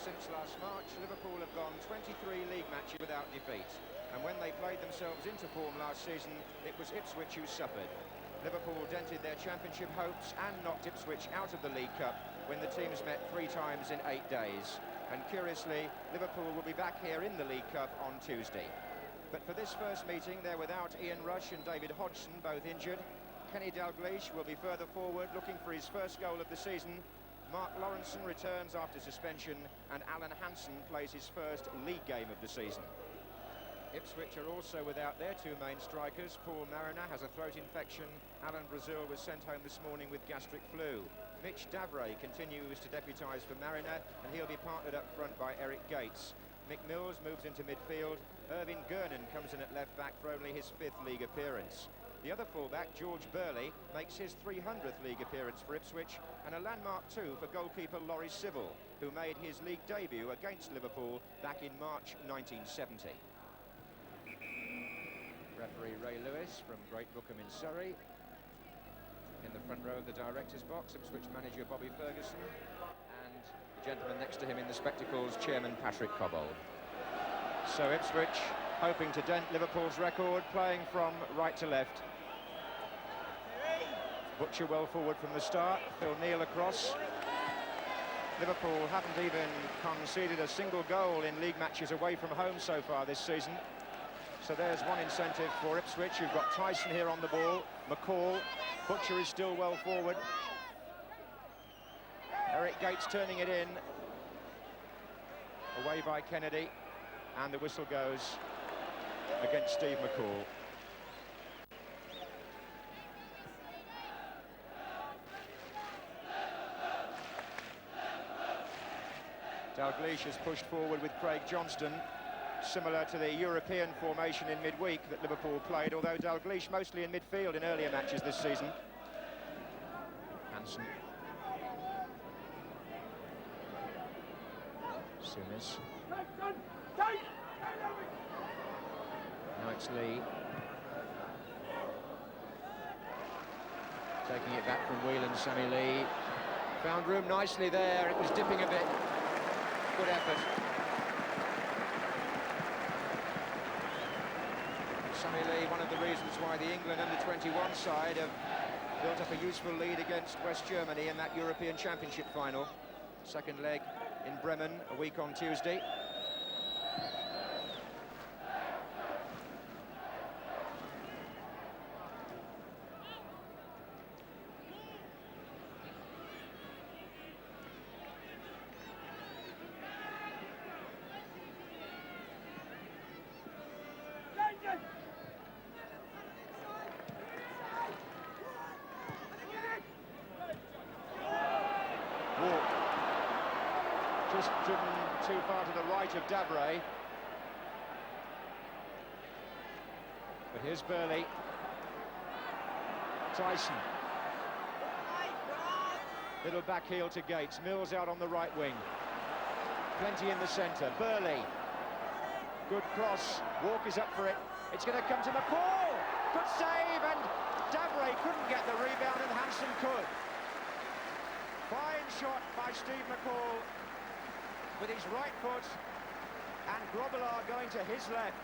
Since last March, Liverpool have gone 23 league matches without defeat. And when they played themselves into form last season, it was Ipswich who suffered. Liverpool dented their championship hopes and knocked Ipswich out of the League Cup when the teams met 3 times in 8 days. And curiously, Liverpool will be back here in the League Cup on Tuesday. But for this first meeting, they're without Ian Rush and David Hodgson, both injured. Kenny Dalglish will be further forward, looking for his first goal of the season. Mark Lawrenson returns after suspension, and Alan Hansen plays his first league game of the season. Ipswich are also without their 2 main strikers. Paul Mariner has a throat infection. Alan Brazil was sent home this morning with gastric flu. Mitch Davray continues to deputise for Mariner, and he'll be partnered up front by Eric Gates. Mick Mills moves into midfield. Irving Gernon comes in at left-back for only his 5th league appearance. The other fullback, George Burley, makes his 300th league appearance for Ipswich, and a landmark too for goalkeeper Laurie Civil, who made his league debut against Liverpool back in March 1970. Referee Ray Lewis from Great Bookham in Surrey. In the front row of the director's box, Ipswich manager Bobby Ferguson, and the gentleman next to him in the spectacles, Chairman Patrick Cobbold. So Ipswich hoping to dent Liverpool's record, playing from right to left. Butcher well forward from the start, Phil Neal across. Liverpool haven't even conceded a single goal in league matches away from home so far this season. So there's one incentive for Ipswich. You've got Tyson here on the ball, McCall, Butcher is still well forward. Eric Gates turning it in. Away by Kennedy, and the whistle goes against Steve McCall. Dalglish has pushed forward with Craig Johnston, similar to the European formation in midweek that Liverpool played, although Dalglish mostly in midfield in earlier matches this season. Hansen. Sumis. Now it's Lee. Taking it back from Whelan, Sammy Lee. Found room nicely there, it was dipping a bit. Good effort. Sammy Lee, one of the reasons why the England under-21 side have built up a useful lead against West Germany in that European Championship final. Second leg in Bremen a week on Tuesday. Just driven too far to the right of Davray. But here's Burley. Tyson. Little back heel to Gates. Mills out on the right wing. Plenty in the centre. Burley. Good cross. Walk is up for it. It's going to come to McCall. Good save, and Davray couldn't get the rebound, and Hansen could. Fine shot by Steve McCall with his right foot, and Grobbelaar going to his left.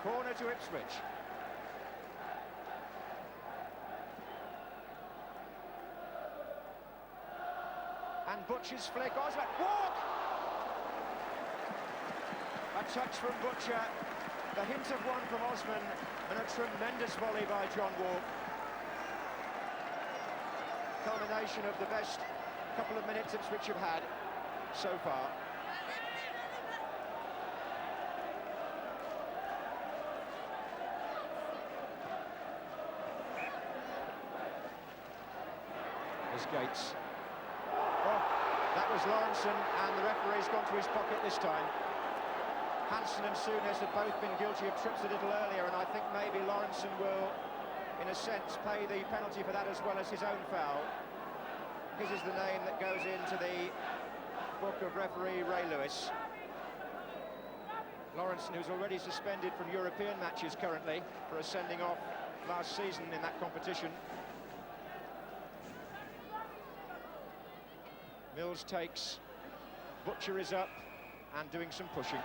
Corner to Ipswich. And Butcher's flick. Osman, walk! A touch from Butcher, the hint of one from Osman, and a tremendous volley by John Walk. Culmination of the best couple of minutes Ipswich have had so far. There's Gates. Oh, that was Lawrenson, and the referee's gone to his pocket this time. Hansen and Souness have both been guilty of trips a little earlier, and I think maybe Lawrenson will, in a sense, pay the penalty for that as well as his own foul. His is the name that goes into the book of referee Ray Lewis. Lawrenson, who's already suspended from European matches currently for a sending off last season in that competition. Mills takes, Butcher is up and doing some pushing.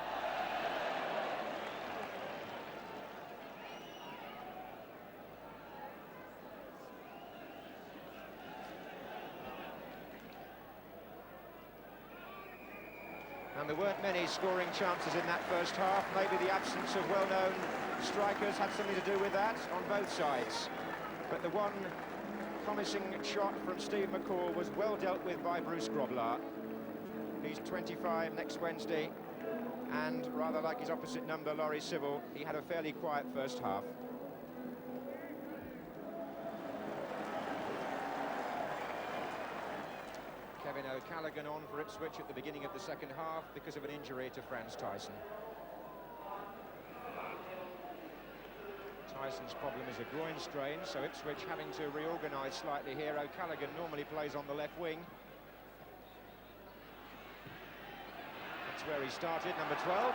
And there weren't many scoring chances in that first half. Maybe the absence of well-known strikers had something to do with that on both sides. But the one promising shot from Steve McCall was well dealt with by Bruce Grobbelaar. He's 25 next Wednesday, and rather like his opposite number, Laurie Civil, he had a fairly quiet first half. Kevin O'Callaghan on for Ipswich at the beginning of the second half because of an injury to Franz Tyson. Tyson's problem is a groin strain, so Ipswich having to reorganise slightly here. O'Callaghan normally plays on the left wing. That's where he started, number 12.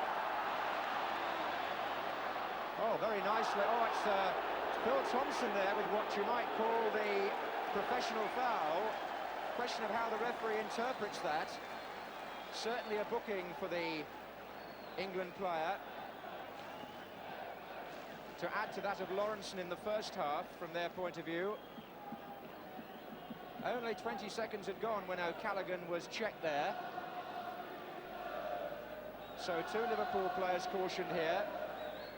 Oh, very nicely. Oh, it's Phil Thompson there with what you might call the professional foul. Question of how the referee interprets that. Certainly a booking for the England player. To add to that of Lawrenson in the first half, from their point of view. Only 20 seconds had gone when O'Callaghan was checked there. So 2 Liverpool players cautioned here,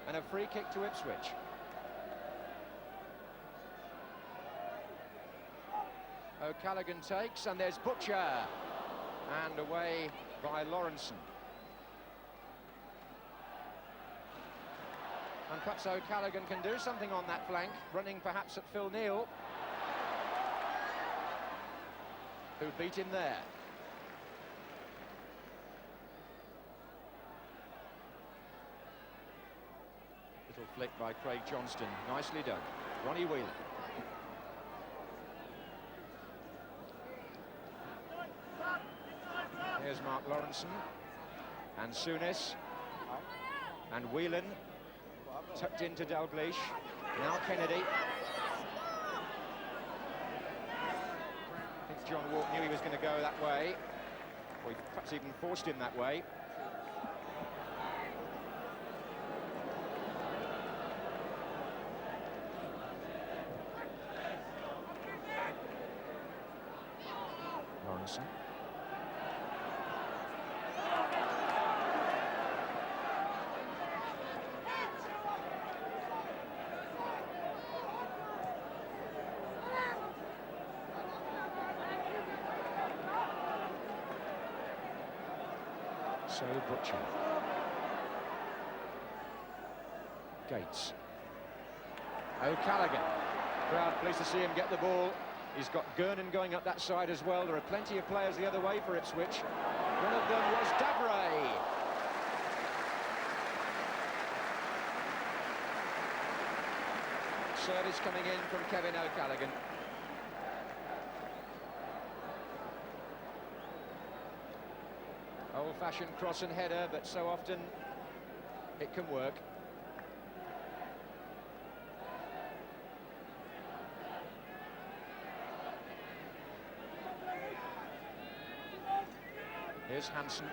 and a free kick to Ipswich. O'Callaghan takes, and there's Butcher, and away by Lawrenson. And perhaps O'Callaghan can do something on that flank, running perhaps at Phil Neal, who beat him there. Little flick by Craig Johnston, nicely done. Ronnie Whelan. Here's Mark Lawrenson, and Souness, and Whelan, tucked into Dalglish, now Kennedy. I think John Walk knew he was going to go that way, or he perhaps even forced him that way. Lawrenson. So Butcher. Gates. O'Callaghan. Crowd pleased to see him get the ball. He's got Gernon going up that side as well. There are plenty of players the other way for Ipswich. One of them was Davray. Service coming in from Kevin O'Callaghan. Old-fashioned cross and header, but so often it can work. Here's Hansen.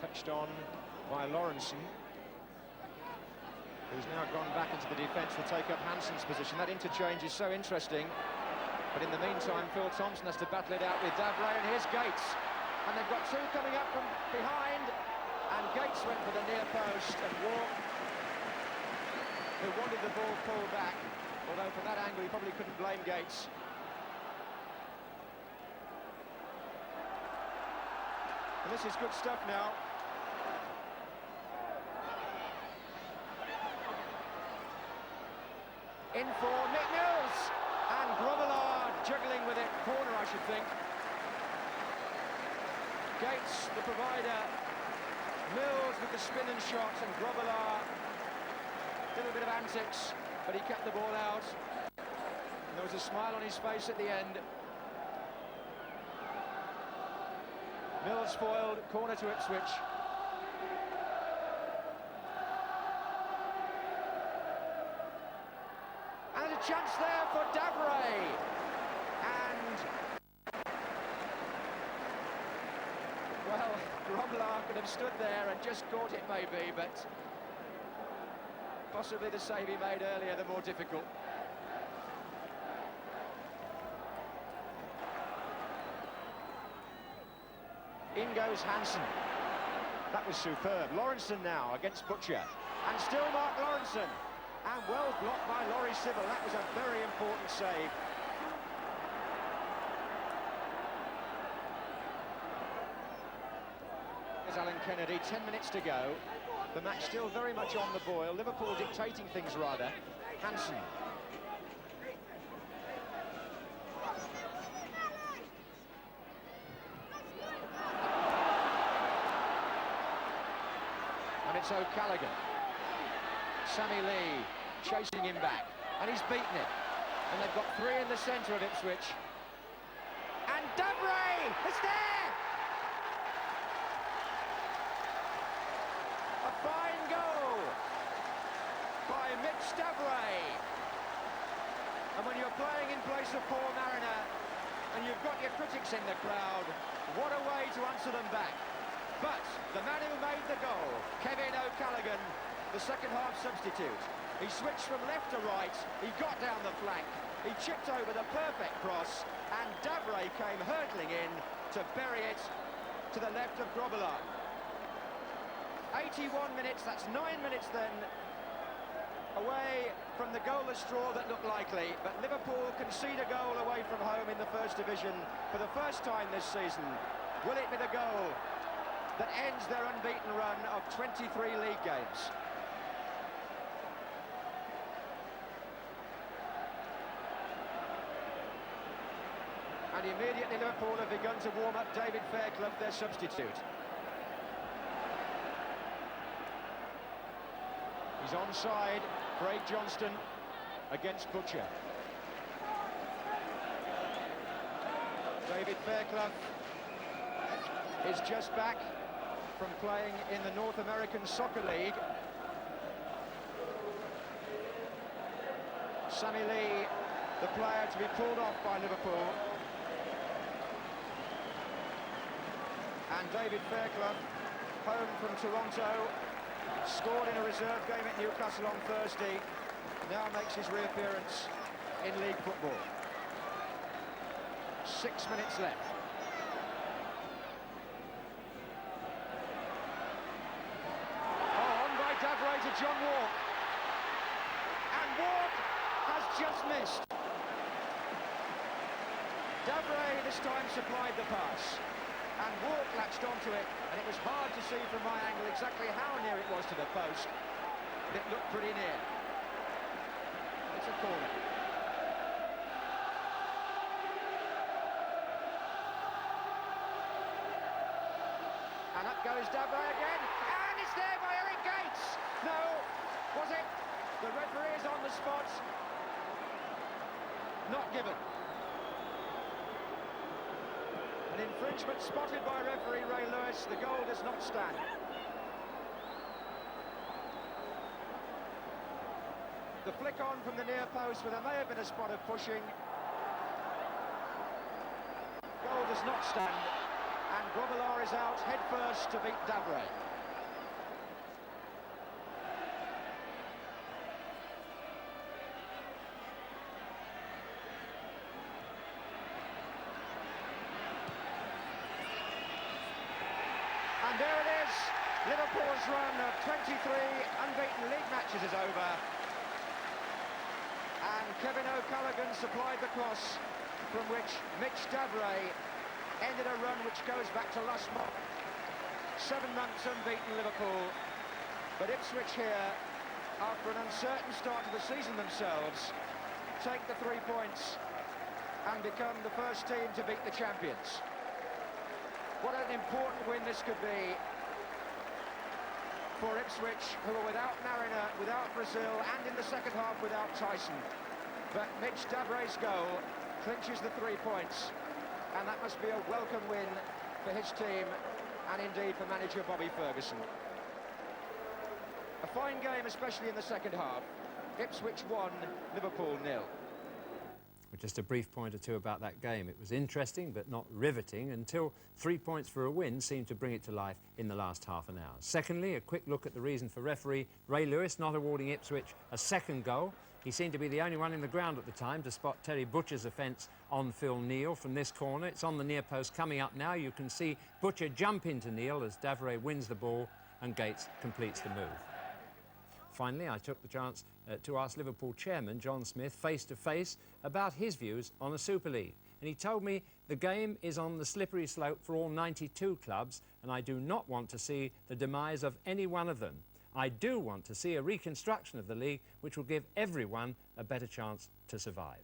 Touched on by Lawrenson, who's now gone back into the defence to take up Hansen's position. That interchange is so interesting. But in the meantime, Phil Thompson has to battle it out with Davray, and here's Gates. And they've got 2 coming up from behind, and Gates went for the near post, and Walk, who wanted the ball pulled back, although from that angle he probably couldn't blame Gates. And this is good stuff now. In for Nick Mills, and Grobbelaar juggling with it, corner I should think. Gates, the provider, Mills with the spin and shot, and Grobbelaar, a little bit of antics, but he kept the ball out. And there was a smile on his face at the end. Mills foiled, corner to Ipswich. And a chance there for Davray. end. Well, Grobbelaar could have stood there and just caught it maybe, but possibly the save he made earlier, the more difficult. In goes Hansen. That was superb. Lawrenson now against Butcher. And still Mark Lawrenson. And well blocked by Laurie Sybil. That was a very important save. There's Alan Kennedy, 10 minutes to go. The match still very much on the boil. Liverpool dictating things rather. Hansen. And it's O'Callaghan. Sammy Lee chasing him back. And he's beaten it. And they've got three in the centre of Ipswich. And Davray is there! A fine goal by Mitch Davray. And when you're playing in place of Paul Mariner and you've got your critics in the crowd, what a way to answer them back. But the man who made the goal, Kevin O'Callaghan, the second half substitute, he switched from left to right, he got down the flank, he chipped over the perfect cross, and Davray came hurtling in to bury it to the left of Grobbelaar. 81 minutes, that's 9 minutes then, away from the goalless draw that looked likely, but Liverpool concede a goal away from home in the First Division for the first time this season. Will it be the goal that ends their unbeaten run of 23 league games? And immediately Liverpool have begun to warm up David Fairclough, their substitute. He's onside, Craig Johnston against Butcher. David Fairclough is just back from playing in the North American Soccer League. Sammy Lee, the player to be pulled off by Liverpool. And David Fairclough, home from Toronto, scored in a reserve game at Newcastle on Thursday, now makes his reappearance in league football. 6 minutes left. Davray to John Walk, and Walk has just missed. Davray this time supplied the pass, and Walk latched onto it, and it was hard to see from my angle exactly how near it was to the post, but it looked pretty near. It's a corner. And up goes Davray again, and it's there by Eric Gates! No, was it? The referee is on the spot. Not given. An infringement spotted by referee Ray Lewis. The goal does not stand. The flick on from the near post where there may have been a spot of pushing. Goal does not stand. And Grobbelaar is out head first to beat Davray. And there it is. Liverpool's run of 23 unbeaten league matches is over. And Kevin O'Callaghan supplied the cross from which Mitch Davray ended a run which goes back to last month. 7 months unbeaten Liverpool. But Ipswich here, after an uncertain start to the season themselves, take the 3 points and become the first team to beat the champions. What an important win this could be for Ipswich, who are without Mariner, without Brazil, and in the second half without Tyson. But Mitch Davray's goal clinches the 3 points. And that must be a welcome win for his team and indeed for manager Bobby Ferguson. A fine game, especially in the second half. Ipswich 1, Liverpool 0. Just a brief point or two about that game. It was interesting but not riveting until 3 points for a win seemed to bring it to life in the last half an hour. Secondly, a quick look at the reason for referee Ray Lewis not awarding Ipswich a second goal. He seemed to be the only one in the ground at the time to spot Terry Butcher's offence on Phil Neal from this corner. It's on the near post coming up now. You can see Butcher jump into Neal as Davray wins the ball and Gates completes the move. Finally, I took the chance to ask Liverpool chairman John Smith face-to-face about his views on a Super League. And he told me the game is on the slippery slope for all 92 clubs, and I do not want to see the demise of any one of them. I do want to see a reconstruction of the league which will give everyone a better chance to survive.